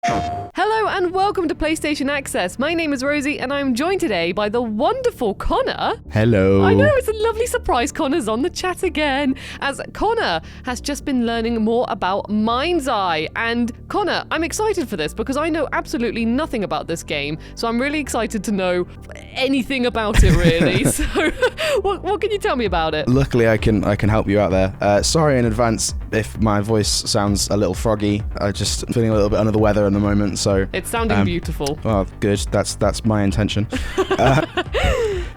Hello and welcome to PlayStation Access. My name is Rosie and I'm joined today by the wonderful Connor. Hello. I know, it's a lovely surprise. Connor's on the chat again, as Connor has just been learning more about MindsEye. And Connor, I'm excited for this because I know absolutely nothing about this game, so I'm really excited to know anything about it, really. So what can you tell me about it? Luckily, I can help you out there. Sorry in advance if my voice sounds a little froggy. I'm just feeling a little bit under the weather at the moment, so It's sounding beautiful. Well, good. That's my intention.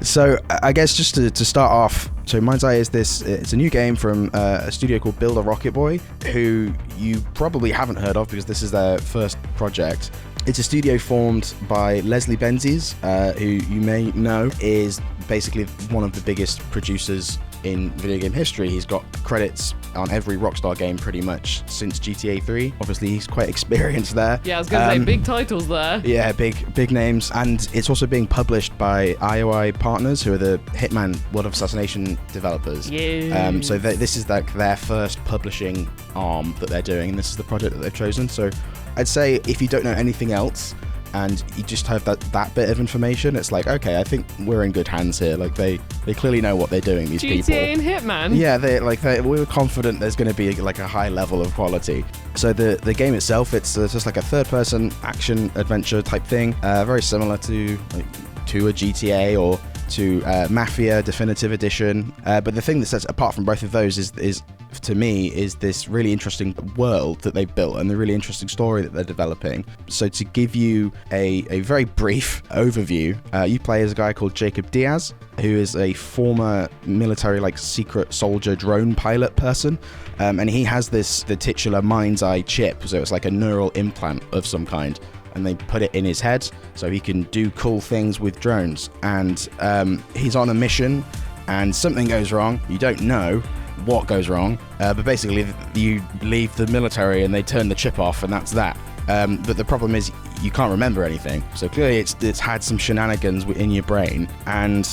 So I guess just to start off, so MindsEye is it's a new game from a studio called Build a Rocket Boy, who you probably haven't heard of because this is their first project. It's a studio formed by Benzies, who you may know is basically one of the biggest producers in video game history. He's got credits on every Rockstar game pretty much since GTA 3. Obviously, he's quite experienced there. Yeah, I was going to say big titles there. Yeah, big names. And it's also being published by IOI Partners, who are the Hitman World of Assassination developers. Yeah. So this is like their first publishing arm that they're doing, and this is the project that they've chosen. So I'd say if you don't know anything else, and you just have that bit of information, it's like, okay, I think we're in good hands here. Like they clearly know what they're doing, these people. GTA and Hitman? Yeah, we were confident there's going to be like a high level of quality. So the game itself, it's just like a third-person action adventure type thing, very similar to a GTA or to Mafia Definitive Edition. But the thing that sets it apart from both of those is to me, is this really interesting world that they've built and the really interesting story that they're developing. So to give you a very brief overview, you play as a guy called Jacob Diaz, who is a former military, secret soldier drone pilot person. And he has the titular MindsEye chip, so it's like a neural implant of some kind. And they put it in his head so he can do cool things with drones. And he's on a mission and something goes wrong. You don't know what goes wrong, but basically you leave the military and they turn the chip off, and that's that. But the problem is you can't remember anything. So clearly it's had some shenanigans in your brain, and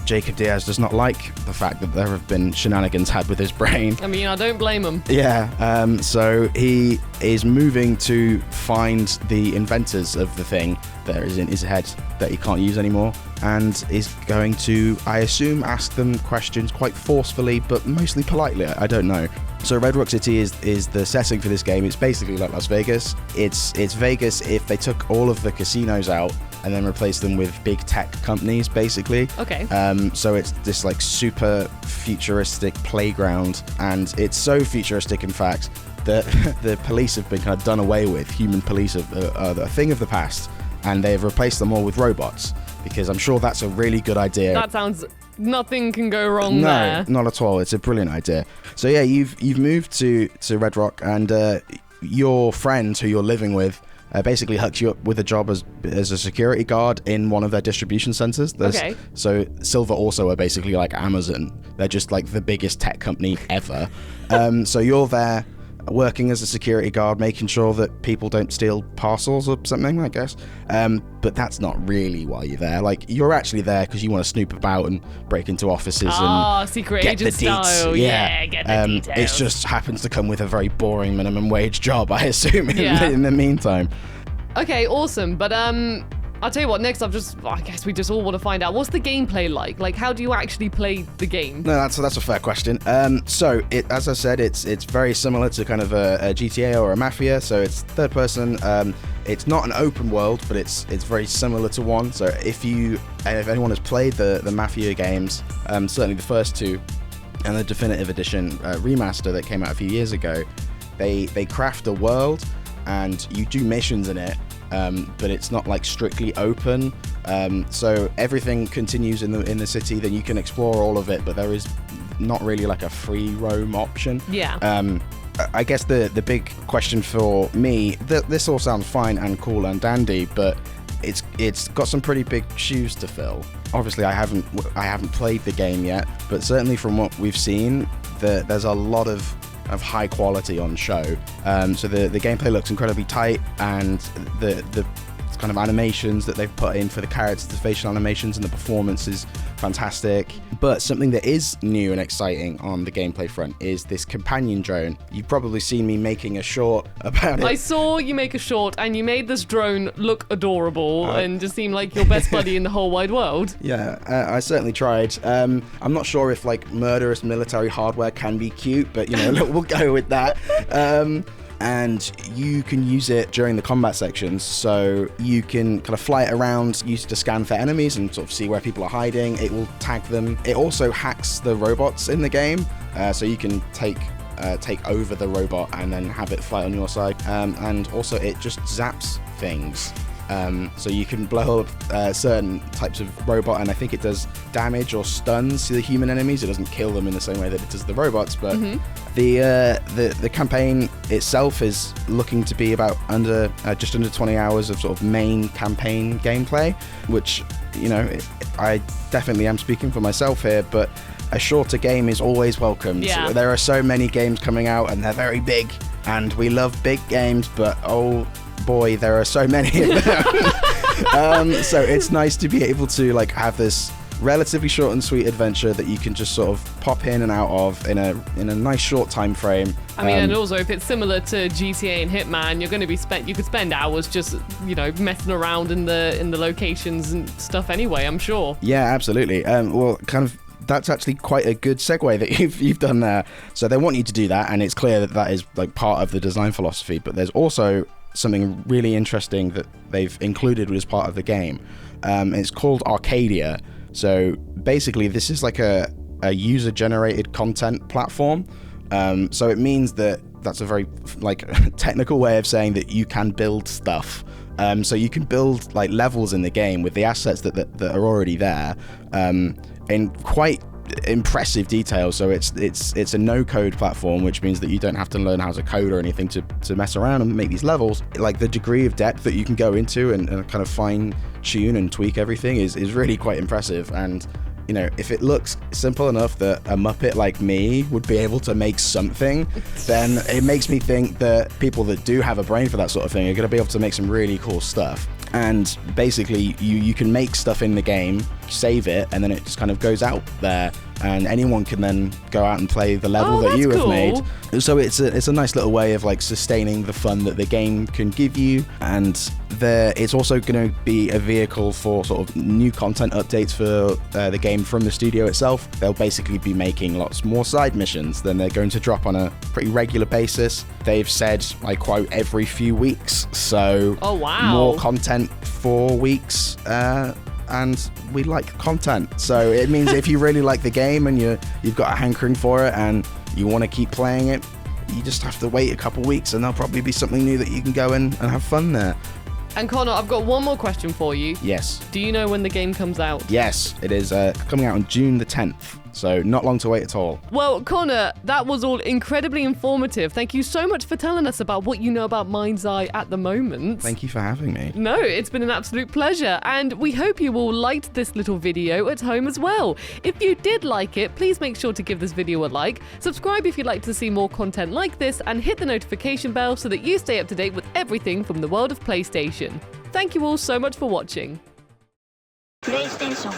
Jacob Diaz does not like the fact that there have been shenanigans had with his brain. I mean, I don't blame him. Yeah, so he is moving to find the inventors of the thing that is in his head that he can't use anymore, and is going to, I assume, ask them questions quite forcefully, but mostly politely. I don't know. So Red Rock City is the setting for this game. It's basically like Las Vegas. It's Vegas if they took all of the casinos out and then replaced them with big tech companies, basically. Okay. So it's this super futuristic playground, and it's so futuristic, in fact, that the police have been kind of done away with. Human police are a thing of the past, and they've replaced them all with robots, because I'm sure that's a really good idea. That sounds... Nothing can go wrong there. No, not at all. It's a brilliant idea. So yeah, you've moved to Red Rock, and your friend who you're living with basically hooks you up with a job as a security guard in one of their distribution centers. Okay. So Silver also are basically like Amazon. They're just like the biggest tech company ever. So you're there working as a security guard, making sure that people don't steal parcels or something, I guess. But that's not really why you're there. You're actually there because you want to snoop about and break into offices and secret get agent the deets. style. Yeah, get the details. It just happens to come with a very boring minimum wage job, I assume, in the meantime. Okay, awesome. But I'll tell you what, next I guess we just all want to find out, what's the gameplay like? Like, how do you actually play the game? No, that's a fair question. So, as I said, it's very similar to kind of a GTA or a Mafia. So it's third person. It's not an open world, but it's very similar to one. So if anyone has played the Mafia games, certainly the first two, and the Definitive Edition remaster that came out a few years ago, they craft a world, and you do missions in it. But it's not strictly open, so everything continues in the city. Then you can explore all of it, but there is not really a free roam option. Yeah. I guess the big question for me, this all sounds fine and cool and dandy, but it's got some pretty big shoes to fill. Obviously, I haven't played the game yet, but certainly from what we've seen, there's a lot of high quality on show. So the gameplay looks incredibly tight, and the kind of animations that they've put in for the characters, the facial animations, and the performance is fantastic. But something that is new and exciting on the gameplay front is this companion drone. You've probably seen me making a short about it. I saw you make a short, and you made this drone look adorable and just seem like your best buddy in the whole wide world. Yeah, I certainly tried. I'm not sure if like murderous military hardware can be cute, but look, we'll go with that. And you can use it during the combat sections, so you can kind of fly it around, use it to scan for enemies and sort of see where people are hiding. It will tag them. It also hacks the robots in the game, so you can take over the robot and then have it fight on your side. And also it just zaps things. So you can blow up certain types of robot, and I think it does damage or stuns to the human enemies. It doesn't kill them in the same way that it does the robots, but the campaign itself is looking to be about just under 20 hours of sort of main campaign gameplay, which I definitely am speaking for myself here, but a shorter game is always welcomed. Yeah. There are so many games coming out, and they're very big, and we love big games, but oh boy, there are so many of them. So it's nice to be able to like have this relatively short and sweet adventure that you can just sort of pop in and out of in a nice short time frame. I mean, and also if it's similar to GTA and Hitman, you're going to be you could spend hours just messing around in the locations and stuff anyway, I'm sure. Yeah, absolutely. Well, kind of. That's actually quite a good segue that you've done there. So they want you to do that, and it's clear that that is like part of the design philosophy. But there's also something really interesting that they've included as part of the game. It's called Arcadia. So basically, this is like a user-generated content platform. So it means that's a very technical way of saying that you can build stuff. So you can build like levels in the game with the assets that are already there. In quite impressive detail. So it's a no-code platform, which means that you don't have to learn how to code or anything to mess around and make these levels. Like the degree of depth that you can go into and kind of fine-tune and tweak everything is really quite impressive. And if it looks simple enough that a Muppet like me would be able to make something, then it makes me think that people that do have a brain for that sort of thing are going to be able to make some really cool stuff. And basically, you can make stuff in the game, save it, and then it just kind of goes out there, and anyone can then go out and play the level that you have made. So it's a nice little way of like sustaining the fun that the game can give you, and it's also going to be a vehicle for sort of new content updates for the game from the studio itself. They'll basically be making lots more side missions, then they're going to drop on a pretty regular basis. They've said, I quote, every few weeks. So more content for weeks, and we like content. So it means if you really like the game and you've got a hankering for it and you want to keep playing it, you just have to wait a couple weeks and there'll probably be something new that you can go in and have fun there. And Connor, I've got one more question for you. Yes. Do you know when the game comes out? Yes, it is coming out on June the 10th. So not long to wait at all. Well, Connor, that was all incredibly informative. Thank you so much for telling us about what you know about MindsEye at the moment. Thank you for having me. No, it's been an absolute pleasure. And we hope you all liked this little video at home as well. If you did like it, please make sure to give this video a like, subscribe if you'd like to see more content like this, and hit the notification bell so that you stay up to date with everything from the world of PlayStation. Thank you all so much for watching. PlayStation